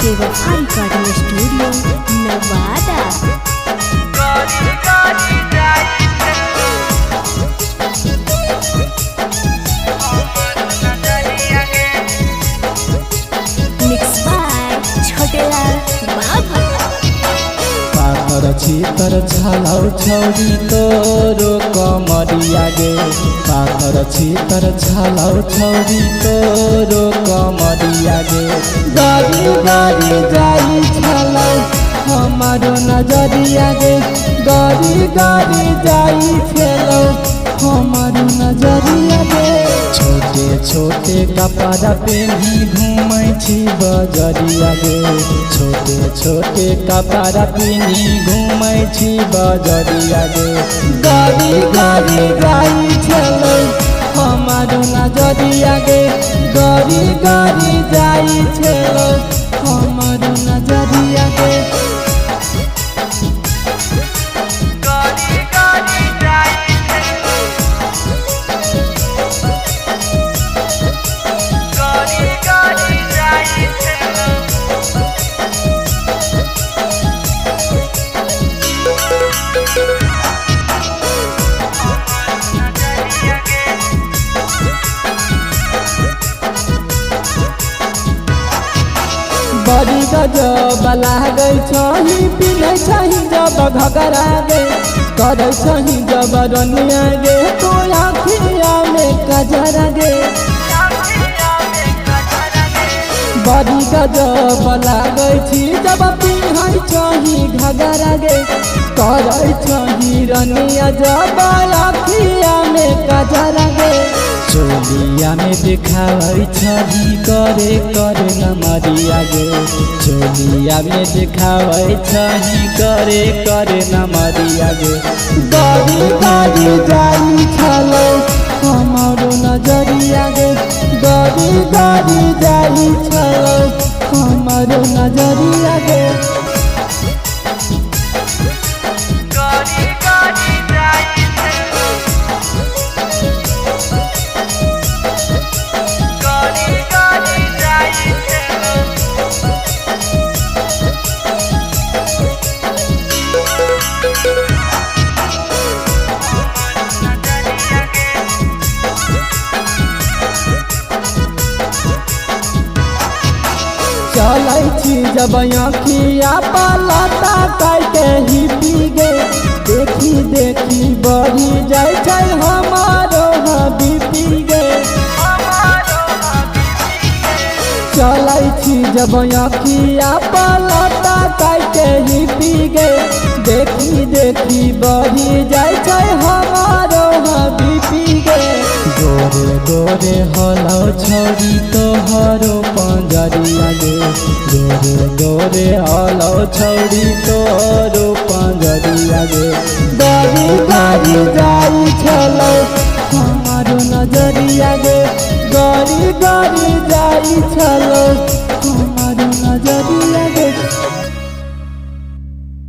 बेवफा recording studio Nawada. Mix by Chhotelal Baba. पातर छीतर छालाउ छौरी तोरो कमरिया गे, पातर छीतर छालाउ छौरी तोरो कमरिया गे। गाड़ी गाड़ी जाई छालाउ हमारो नजरिया गे, गाड़ी गाड़ी जाई छेलो हमारो नजरिया गे। छोटे छोटे कपड़ा पेन्ही घूमै छी बजरिया गे, छोटे छोटे कपड़ा पेन्ही घूमै छी बजरिया गे। गाड़ी गाड़ी जाई छलो हमारो नजरिया गे, गाड़ी गाड़ी जाई छलो हमारो नजरिया गे। बड़ी गजब लागै छही पिनै छही जब घगरा गे, करै छही जब रनिया गे तो आँखिया में कजरा गे। बड़ी गजब लागै छी जब पिनै छही घगरा गे, करै छही रनिया जब आँखिया में कजरा गे। चोलिया में दिखाई छही करे करे नमरिया गे, चोलिया में दिखाई छही करे करे नमरिया गे। गाड़ी गाड़ी जाई छलो हमारो नजरिया गे, गाड़ी गाड़ी जाई छलो हमारो नजरिया गे। चलै छी जब आँखिया पलटा करके ही पी गे, देखी देखी बढ़ी जाइ छै हमारो बीपी गे। चलै छी जब आँखिया पलटा करके ही पी गे, देखी देखी बढ़ी जाइ छै हमारो बीपी गे। गोरे गोरे हलौ छौरी तोहरो पंजरिया गे, गोरे गोरे हलौ छौरी तोहरो पंजरिया गे। गाड़ी गाड़ी जाई छलो हमारो नजरिया गे, गाड़ी गाड़ी जाई छलो